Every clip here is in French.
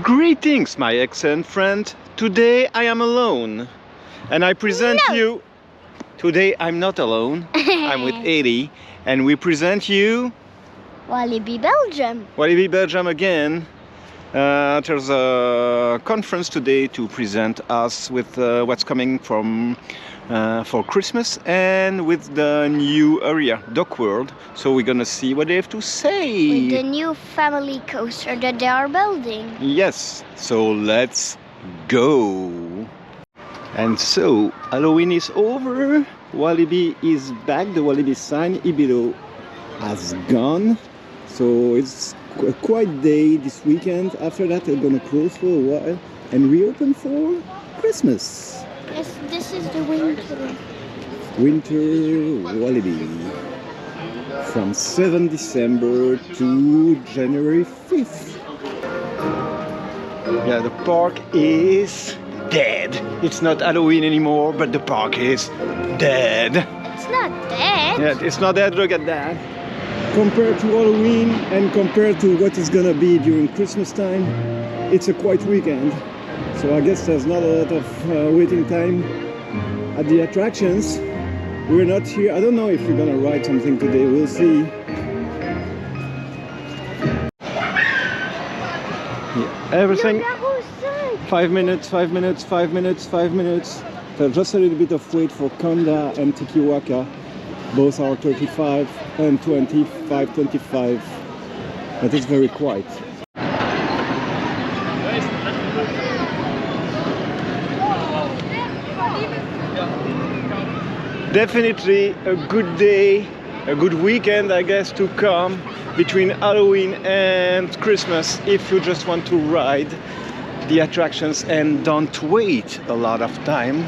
Greetings, my excellent friend. Today I am alone and I present you. Today I'm not alone. I'm with Eddie and we present you Walibi Belgium. Walibi Belgium again. There's a conference today to present us with what's coming from for Christmas and with the new area, Duck World. So we're gonna see what they have to say. With the new family coaster that they are building. Yes, so let's go. And so Halloween is over. Walibi is back. The Walibi sign Ibido has gone. So it's a quiet day this weekend. After that, they're gonna close for a while and reopen for Christmas. Yes, this is the winter. Winter Walibi. From 7 December to January 5th. Yeah, the park is dead. It's not Halloween anymore, but the park is dead. It's not dead. Yeah, it's not dead. Look at that. Compared to Halloween and compared to what is gonna be during Christmas time, it's a quiet weekend. So I guess there's not a lot of waiting time at the attractions. We're not here. I don't know if we're gonna ride something today. We'll see. Yeah, everything. 5 minutes, 5 minutes, 5 minutes, 5 minutes. So just a little bit of wait for Conda and Tikiwaka. Both are 35 and 25, 25. But it's very quiet. Definitely a good day, a good weekend, I guess, to come between Halloween and Christmas if you just want to ride the attractions and don't wait a lot of time.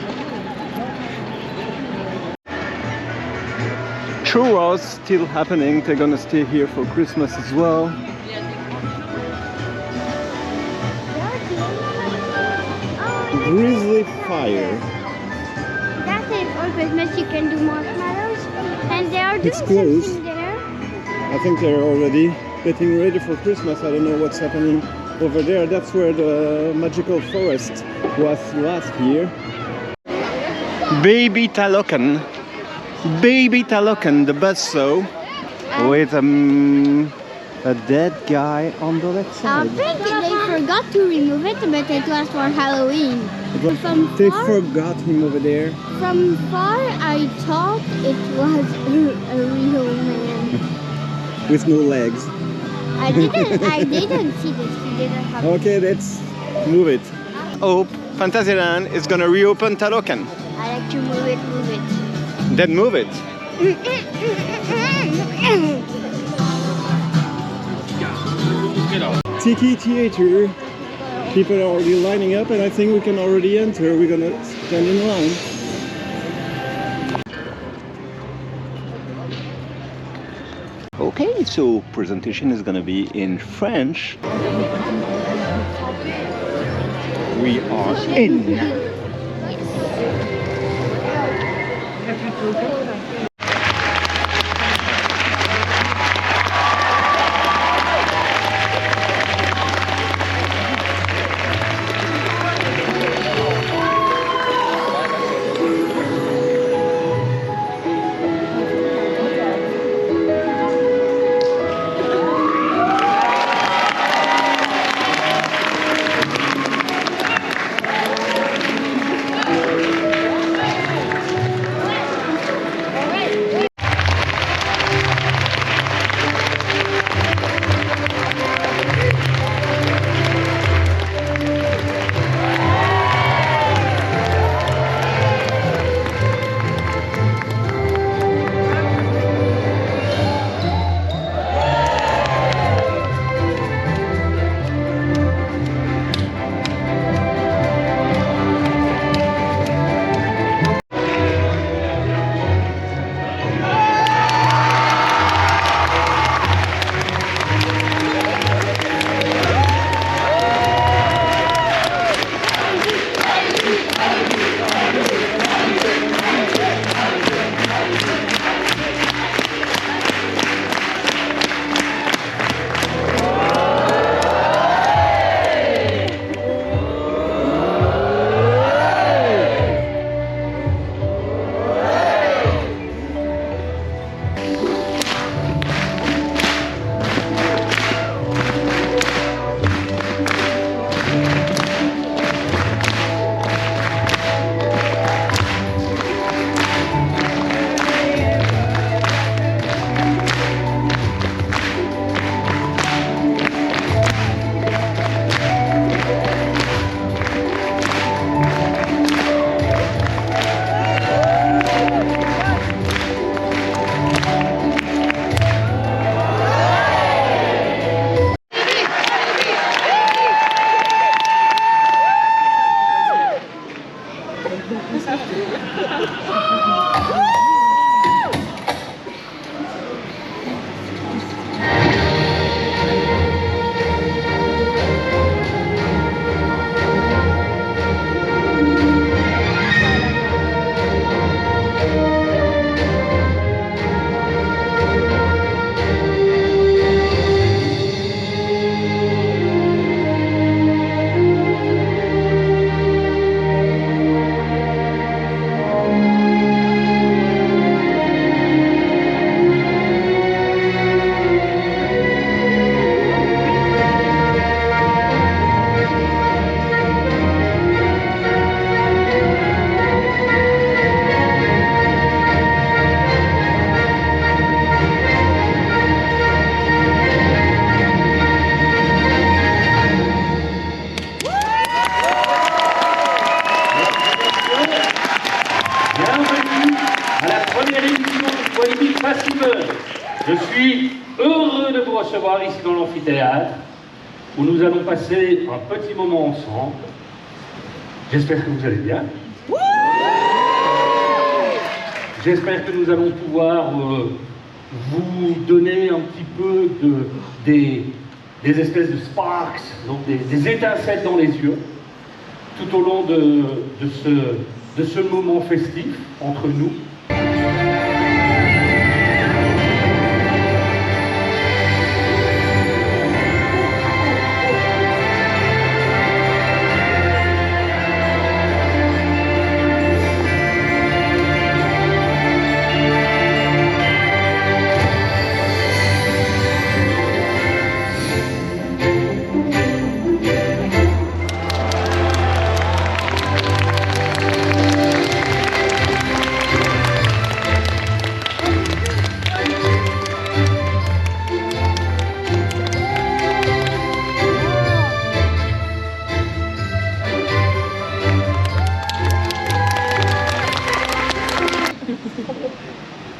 Churros still happening. They're gonna stay here for Christmas as well. Grizzly Fire. That's it for Christmas. You can do marshmallows, and they are doing It's closed. something there. I think they're already getting ready for Christmas. I don't know what's happening over there. That's where the magical forest was last year. Baby Talokan. Baby Talokan, the buzzsaw with a dead guy on the left I side. think they forgot to remove it, but it was for Halloween. From They far, forgot him over there. from far, I thought it was a real man. With no legs. I didn't see this. He didn't have. Okay, let's move it. Hope Fantasyland is gonna reopen Talokan. I like to move it, move it. Then move it. Tiki Theater. People are already lining up and I think we can already enter. We're gonna stand in line. Okay, so presentation is gonna be in French. We are in. voici dans l'amphithéâtre où nous allons passer un petit moment ensemble. J'espère que vous allez bien. J'espère que nous allons pouvoir vous donner un petit peu des espèces de sparks, donc des étincelles dans les yeux, tout au long de ce moment festif entre nous.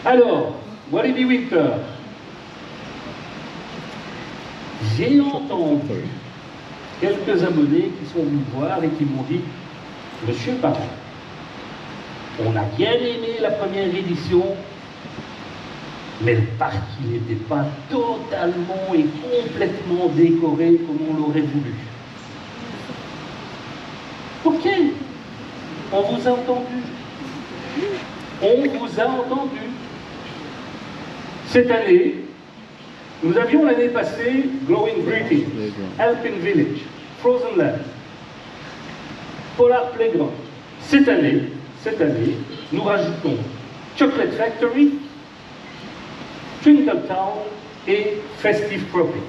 Alors, Walibi Winter, j'ai entendu quelques abonnés qui sont venus voir et qui m'ont dit « Monsieur Parent, on a bien aimé la première édition, mais le parc n'était pas totalement et complètement décoré comme on l'aurait voulu. » Ok, on vous a entendu. On vous a entendu. Cette année, nous avions l'année passée Glowing Greetings, Alpine Village, Frozen Land, Polar Playground. Cette année, nous rajoutons Chocolate Factory, Twinkle Town et Festive Tropics.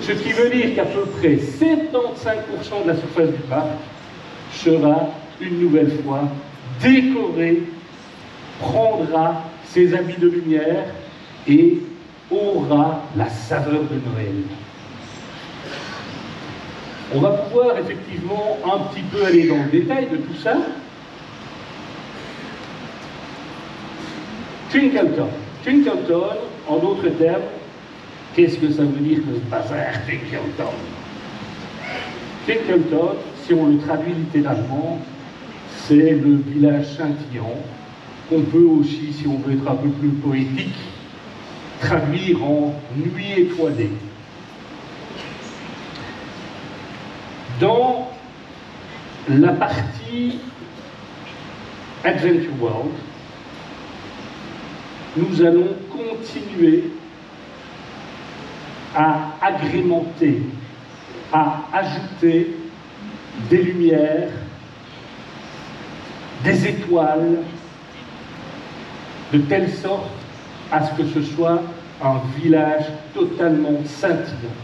Ce qui veut dire qu'à peu près 75% de la surface du parc sera une nouvelle fois décorée, prendra ses habits de lumière et aura la saveur de Noël. On va pouvoir effectivement un petit peu aller dans le détail de tout ça. Twinkletown. Twinkletown, en d'autres termes, qu'est-ce que ça veut dire que ce bazar Twinkletown? Twinkletown, si on le traduit littéralement, c'est le village scintillant, qu'on peut aussi, si on veut être un peu plus poétique, traduire en nuit étoilée. Dans la partie Adventure World, nous allons continuer à agrémenter, à ajouter des lumières, des étoiles, de telle sorte à ce que ce soit un village totalement scintillant.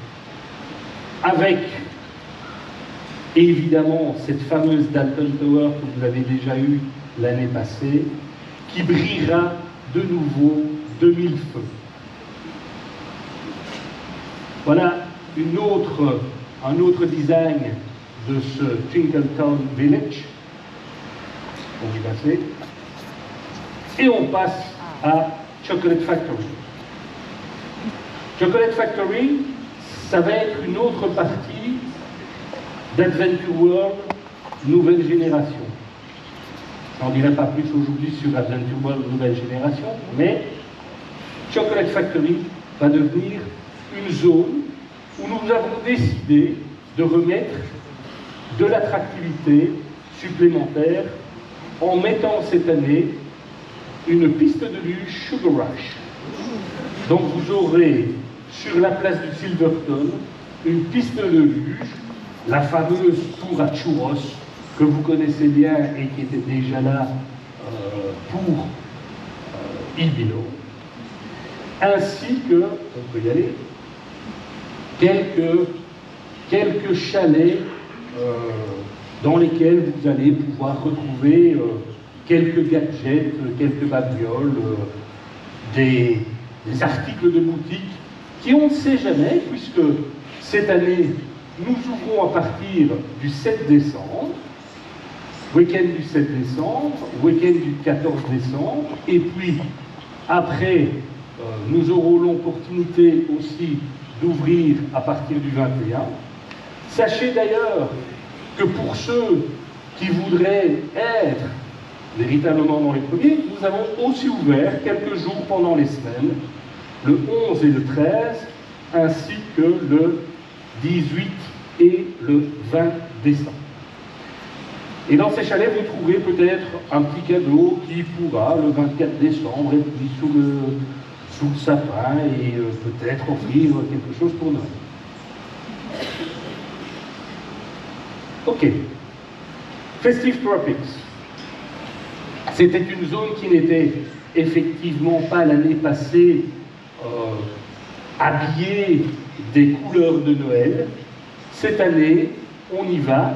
Avec, évidemment, cette fameuse Dalton Tower que vous avez déjà eue l'année passée, qui brillera de nouveau de mille feux. Voilà un autre design de ce Twinkletown Village. On va y passer. Et on passe à Chocolate Factory. Chocolate Factory, ça va être une autre partie d'Adventure World nouvelle génération. J'en dirai pas plus aujourd'hui sur Adventure World nouvelle génération, mais Chocolate Factory va devenir une zone où nous avons décidé de remettre de l'attractivité supplémentaire en mettant cette année une piste de luge Sugar Rush. Donc vous aurez sur la place du Silverton une piste de luge, la fameuse tour à churros que vous connaissez bien et qui était déjà là pour Ibilo, ainsi que, on peut y aller, quelques chalets dans lesquels vous allez pouvoir retrouver quelques gadgets, quelques babioles, des articles de boutique qui, on ne sait jamais, puisque cette année, nous ouvrons à partir du 7 décembre, week-end du 7 décembre, week-end du 14 décembre, et puis après, nous aurons l'opportunité aussi d'ouvrir à partir du 21. Sachez d'ailleurs que pour ceux qui voudraient être véritablement dans les premiers, nous avons aussi ouvert quelques jours pendant les semaines, le 11 et le 13, ainsi que le 18 et le 20 décembre. Et dans ces chalets, vous trouverez peut-être un petit cadeau qui pourra, le 24 décembre, être mis sous le sapin et peut-être offrir quelque chose pour Noël. Ok. Festive Tropics. C'était une zone qui n'était effectivement pas l'année passée habillée des couleurs de Noël. Cette année, on y va,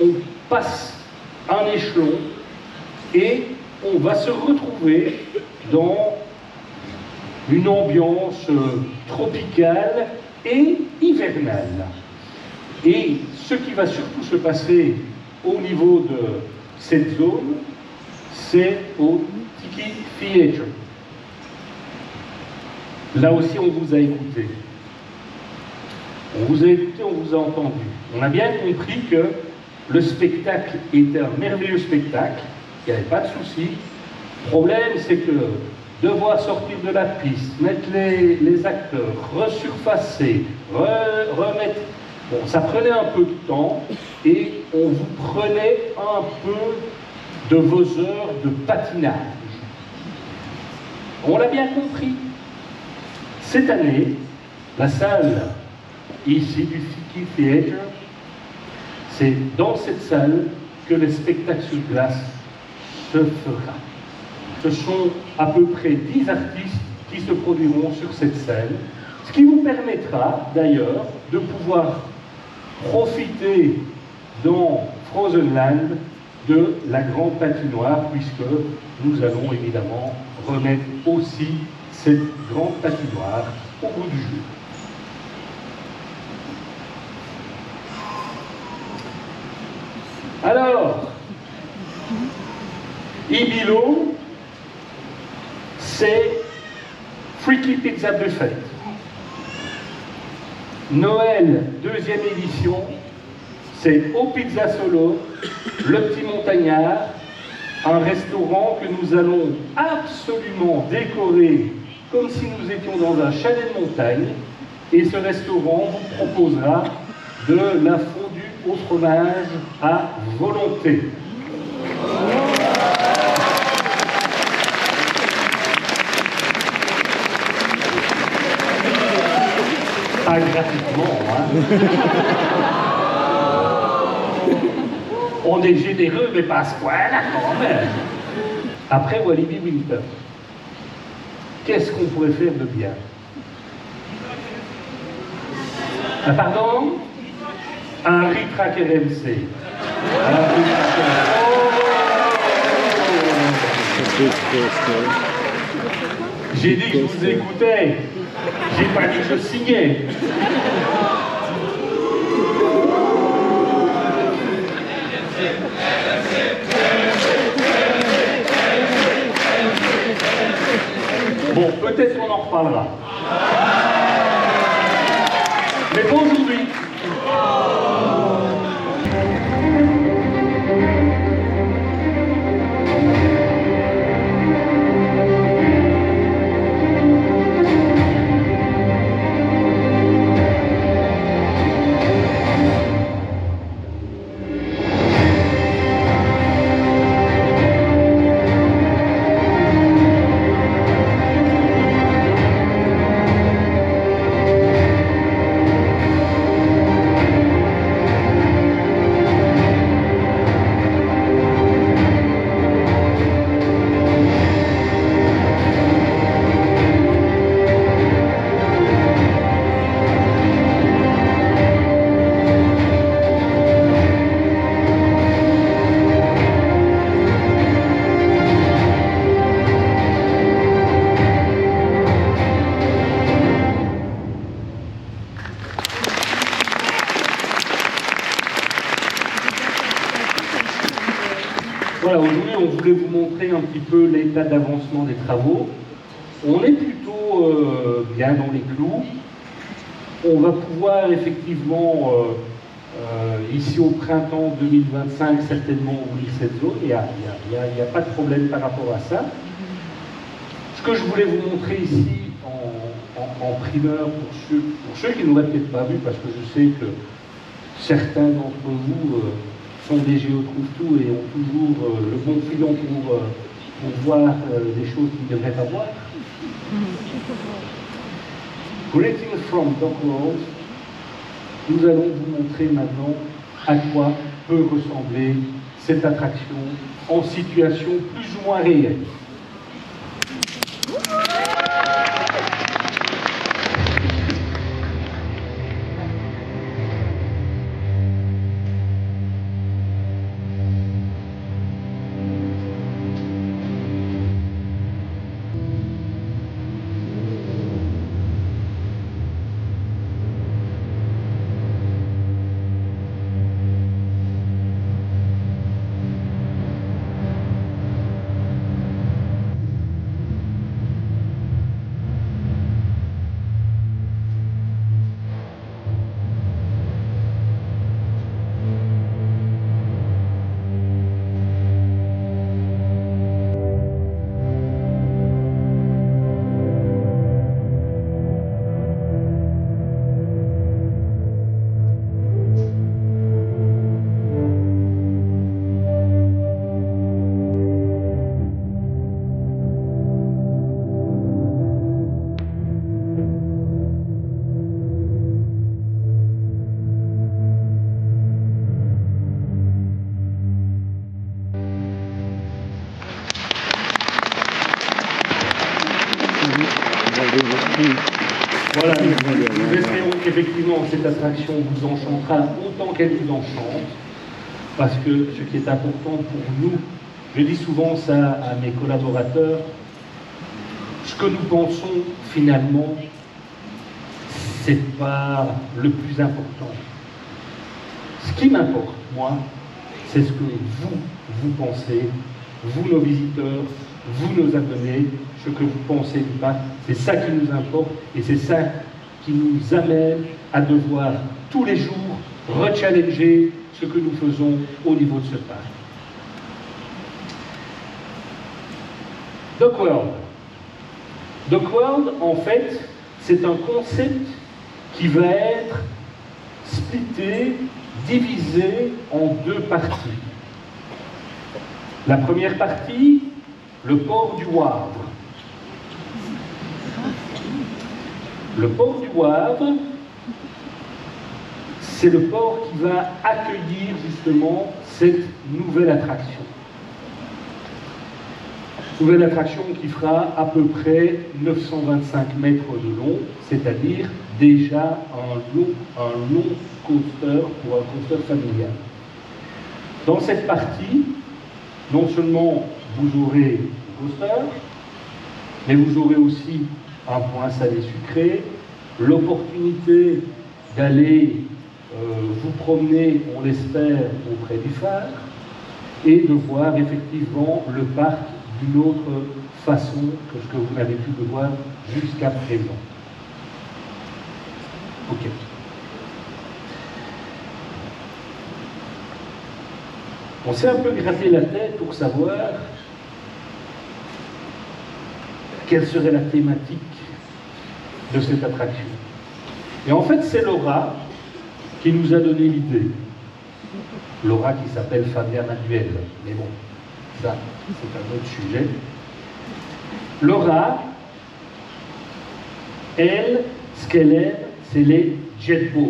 on passe un échelon et on va se retrouver dans une ambiance tropicale et hivernale. Et ce qui va surtout se passer au niveau de cette zone, c'est au Tiki Theatre. Là aussi, on vous a écouté. On vous a écouté, on vous a entendu. On a bien compris que le spectacle était un merveilleux spectacle, il n'y avait pas de souci. Le problème, c'est que devoir sortir de la piste, mettre les acteurs, resurfacer, remettre... Bon, ça prenait un peu de temps et on vous prenait un peu de vos heures de patinage. On l'a bien compris. Cette année, la salle ici du Tiki Theatre, c'est dans cette salle que le spectacle sur glace se fera. Ce sont à peu près 10 artistes qui se produiront sur cette scène, ce qui vous permettra d'ailleurs de pouvoir profiter dans Frozen Land de la grande patinoire, puisque nous allons évidemment remettre aussi cette grande patinoire au bout du jeu. Alors, Ibilo, c'est Freaky Pizza Buffet. Noël, deuxième édition, c'est au Pizza Solo, le Petit Montagnard, un restaurant que nous allons absolument décorer comme si nous étions dans un chalet de montagne. Et ce restaurant vous proposera de la fondue au fromage à volonté. Pas gratuitement, hein. On est généreux, mais pas à ce point-là quand même. Après Walibi Winter, qu'est-ce qu'on pourrait faire de bien? Ah, pardon? Un Ritrac RMC. J'ai dit que je vous écoutais. J'ai pas dit que je signais. Bon, peut-être qu'on en reparlera. Mais pas aujourd'hui. Voilà, aujourd'hui, on voulait vous montrer un petit peu l'état d'avancement des travaux. On est plutôt bien dans les clous. On va pouvoir effectivement, ici au printemps 2025, certainement ouvrir cette zone. Il n'y a pas de problème par rapport à ça. Ce que je voulais vous montrer ici en primeur, pour ceux qui n'auraient peut-être pas vu, parce que je sais que certains d'entre vous sont des géotrouve-tout et ont toujours le bon filon pour voir des choses qu'ils ne devraient pas voir. Greetings from Docworld, nous allons vous montrer maintenant à quoi peut ressembler cette attraction en situation plus ou moins réelle. Voilà, nous espérons qu'effectivement cette attraction vous enchantera autant qu'elle vous enchante, parce que ce qui est important pour nous, je dis souvent ça à mes collaborateurs, ce que nous pensons finalement, c'est pas le plus important. Ce qui m'importe, moi, c'est ce que vous pensez, vous nos visiteurs, vous nos abonnés, ce que vous pensez du parc, c'est ça qui nous importe et c'est ça qui nous amène à devoir tous les jours rechallenger ce que nous faisons au niveau de ce parc. Docworld. Docworld, en fait, c'est un concept qui va être splitté, divisé en deux parties. La première partie, le port du Wavre. Le port du Wavre, c'est le port qui va accueillir justement cette nouvelle attraction. Nouvelle attraction qui fera à peu près 925 mètres de long, c'est-à-dire déjà un long coaster pour un coaster familial. Dans cette partie, non seulement vous aurez le coaster, mais vous aurez aussi un point salé-sucré, l'opportunité d'aller vous promener, on l'espère, auprès du phare, et de voir effectivement le parc d'une autre façon que ce que vous n'avez pu le voir jusqu'à présent. Ok. On s'est un peu gratté la tête pour savoir quelle serait la thématique de cette attraction. Et en fait, c'est Laura qui nous a donné l'idée. Laura qui s'appelle Fabien Manuel. Mais bon, ça, c'est un autre sujet. Laura, elle, ce qu'elle aime, c'est les jet boats.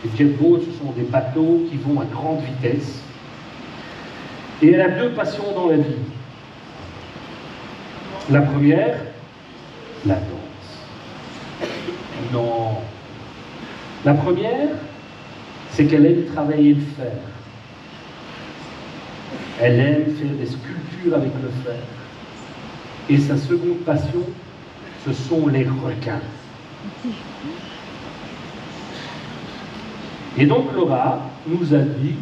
Les jet boats, ce sont des bateaux qui vont à grande vitesse. Et elle a deux passions dans la vie. La première, la danse. Non. La première, c'est qu'elle aime travailler le fer. Elle aime faire des sculptures avec le fer. Et sa seconde passion, ce sont les requins. Et donc Laura nous a dit,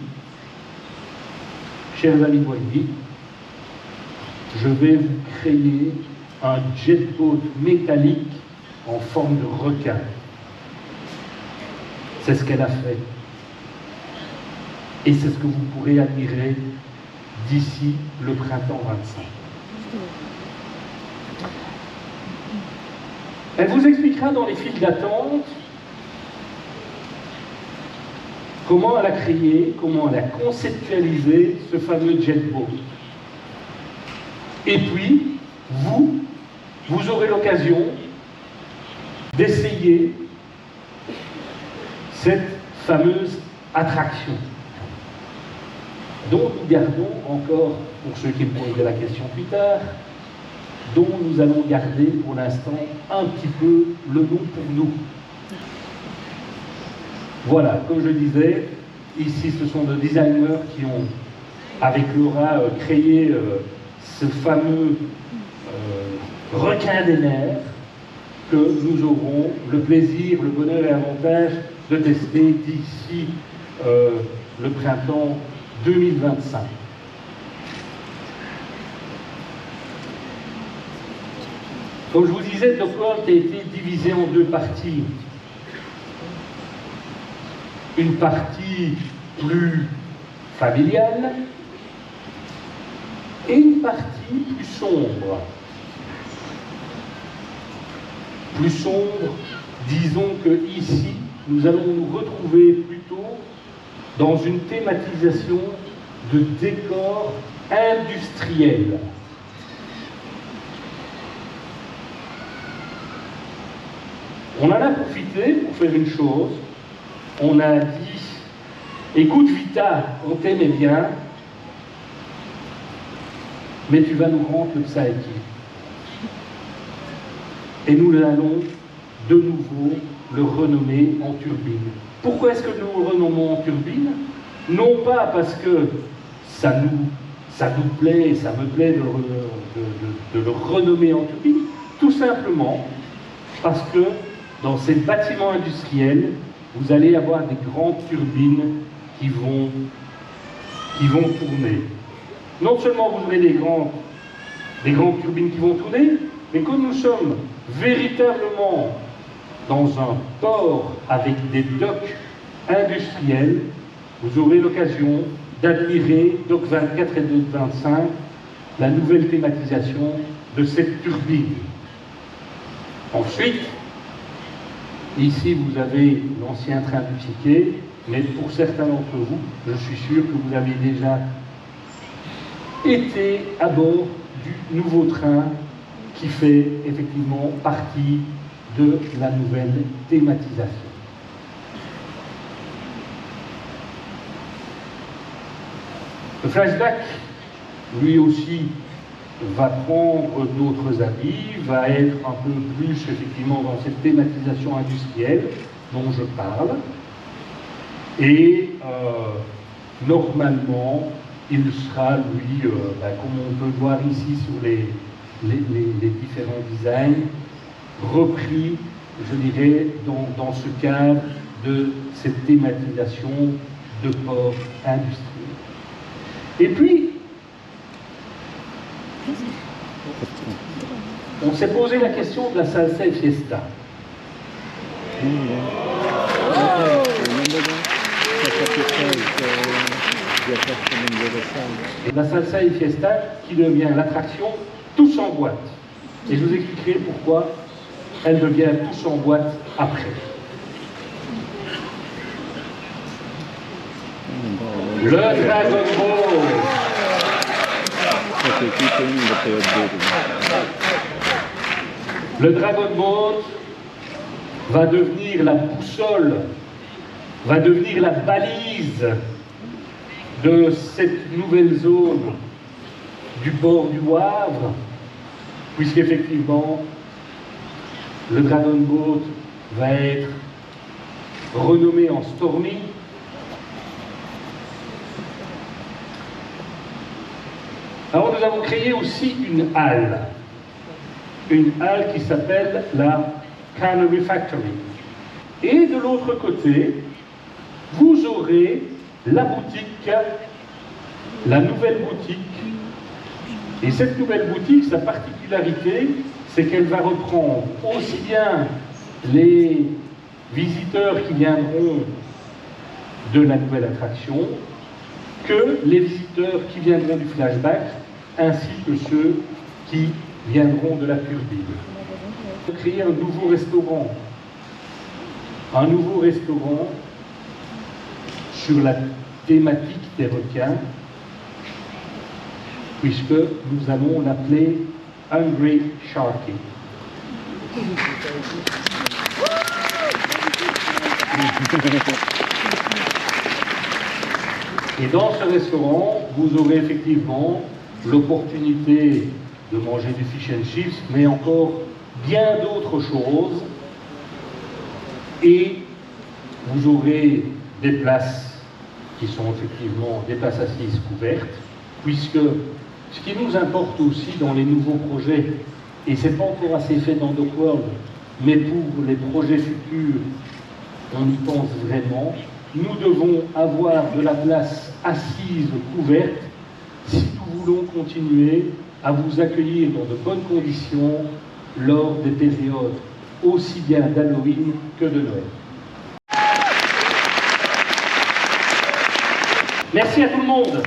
chers amis voiliers, je vais vous créer un jet boat métallique en forme de requin. c'est ce qu'elle a fait. Et c'est ce que vous pourrez admirer d'ici le printemps 25. Elle vous expliquera dans les files d'attente comment elle a créé, comment elle a conceptualisé ce fameux jetboat. Et puis, vous aurez l'occasion d'essayer cette fameuse attraction dont nous gardons encore, pour ceux qui me poseraient la question plus tard, dont nous allons garder pour l'instant un petit peu le nom pour nous. Voilà, comme je disais, ici ce sont des designers qui ont, avec Laura, créé ce fameux requin des mers que nous aurons le plaisir, le bonheur et l'avantage de tester d'ici le printemps 2025. Comme je vous disais, le Dockworld a été divisé en deux parties. Une partie plus familiale et une partie plus sombre. Plus sombre, disons que ici, nous allons nous retrouver plutôt dans une thématisation de décor industriel. On en a profité pour faire une chose. On a dit, écoute Vita, on t'aimait bien, mais tu vas nous rendre le Psyche. Et nous allons de nouveau le renommer en turbine. Pourquoi est-ce que nous le renommons en turbine? Non pas parce que ça nous plaît, ça me plaît de le renommer en turbine, tout simplement parce que dans ces bâtiments industriels, vous allez avoir des grandes turbines qui vont tourner. Non seulement vous aurez des grandes turbines qui vont tourner, mais comme nous sommes véritablement dans un port avec des docks industriels, vous aurez l'occasion d'admirer, Dock 24 et Dock 25, la nouvelle thématisation de cette turbine. Ensuite, ici vous avez l'ancien train du Psyché, mais pour certains d'entre vous, je suis sûr que vous avez déjà été à bord du nouveau train qui fait effectivement partie de la nouvelle thématisation. Le flashback, lui aussi, va prendre d'autres habits, va être un peu plus effectivement dans cette thématisation industrielle dont je parle. Et normalement, il sera, lui, comme on peut voir ici sur les différents designs, repris, je dirais, dans ce cadre de cette thématisation de port industriel. Et puis, on s'est posé la question de la salsa et fiesta. Et la salsa et fiesta qui devient l'attraction tous en boîte. Et je vous expliquerai pourquoi elle devient tous en boîte après. Le Dragon Ball. Le Dragon Ball va devenir la boussole, va devenir la balise de cette nouvelle zone du bord du Wavre, puisqu'effectivement, le Dragon Boat va être renommé en Stormy. Alors nous avons créé aussi une halle qui s'appelle la Cannery Factory. Et de l'autre côté, vous aurez la boutique, la nouvelle boutique. Et cette nouvelle boutique, sa particularité, c'est qu'elle va reprendre aussi bien les visiteurs qui viendront de la nouvelle attraction que les visiteurs qui viendront du flashback, ainsi que ceux qui viendront de la turbine. Créer un nouveau restaurant sur la thématique des requins, puisque nous allons l'appeler Hungry Sharky. Et dans ce restaurant, vous aurez effectivement l'opportunité de manger du fish and chips, mais encore bien d'autres choses. Et vous aurez des places qui sont effectivement des places assises couvertes, puisque ce qui nous importe aussi dans les nouveaux projets, et c'est pas encore assez fait dans DocWorld, mais pour les projets futurs, on y pense vraiment, nous devons avoir de la place assise couverte si nous voulons continuer à vous accueillir dans de bonnes conditions lors des périodes aussi bien d'Halloween que de Noël. Merci à tout le monde.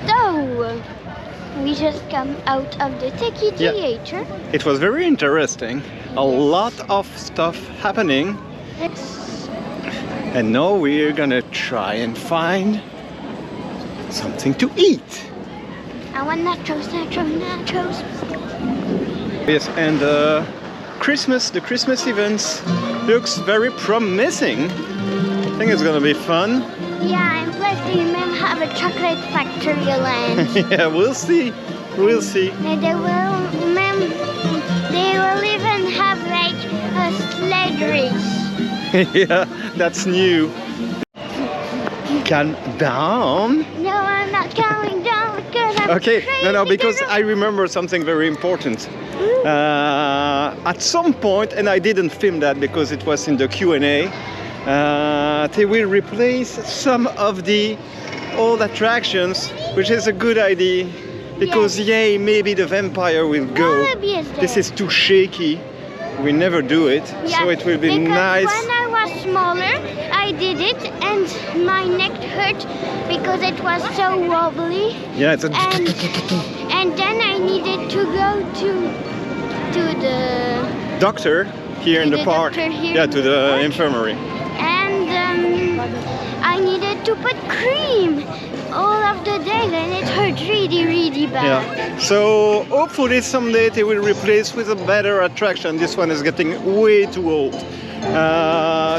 So, we just come out of the Techie Yeah. Theater. It was very interesting. A lot of stuff happening. And now we're gonna try and find something to eat. I want nachos, nachos, nachos. Yes, and the Christmas events looks very promising. I think it's gonna be fun. Yeah, and plus they may have a chocolate factory land. Yeah, we'll see. We'll see. And they will even have like a sled race. Yeah, that's new. Calm down. No, I'm not going down because I'm Okay, no, crazy because girl. I remember something very important. At some point, and I didn't film that because it was in the Q&A, they will replace some of the old attractions, which is a good idea. Because yay, maybe the vampire will go. Wallaby is there. This is too shaky. We never do it, Yeah, so it will be because nice. when I was smaller, I did it and my neck hurt because it was so wobbly. Yeah, it's a And then I needed to go to the doctor here in To the the park. doctor here Yeah, in to the the park. infirmary. and I needed to put cream all of the day and it hurt really bad. Yeah. So hopefully someday they will replace with a better attraction. This one is getting way too old.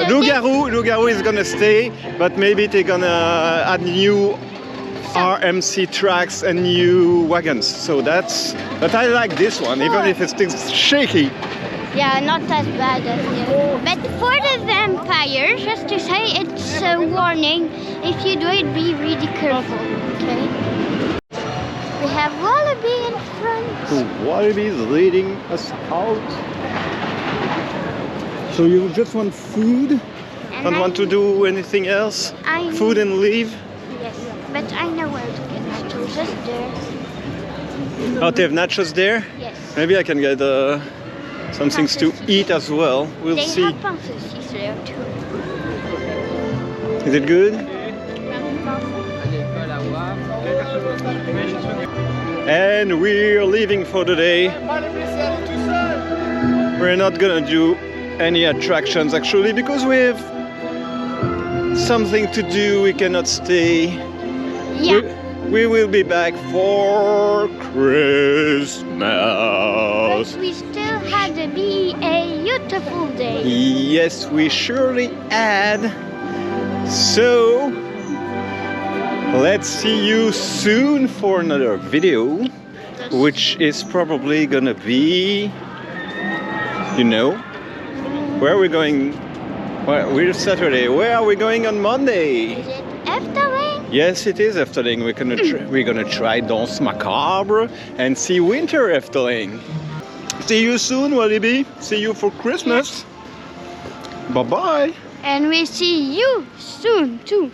Loup-Garou is gonna stay, but maybe they're gonna add new RMC tracks and new wagons. So but I like this one, even if it's still shaky. Yeah, not as bad as the. But for the vampire, just to say, it's a warning. If you do it, be really careful. Okay. We have Wallaby in front. The Wallaby is leading us out. So you just want food? And Don't want to do anything else? I Food and leave? Yes, but I know where to get nachos. Just there. Oh, they have nachos there? Yes. Maybe I can get some things to eat as well. We'll They see. have pulses there too. Is it good? And we're leaving for the day. We're not gonna do any attractions actually because we have something to do. We cannot stay. Yeah. We will be back for Christmas. But we still had to be a beautiful day. Yes, we surely had. So, let's see you soon for another video, which is probably gonna be, where are we going? Well, we're Saturday. Where are we going on Monday? Is it Efteling? Yes, it is Efteling. We're gonna try Danse Macabre and see Winter Efteling. See you soon, Wallaby. See you for Christmas. Bye bye. And we see you soon too.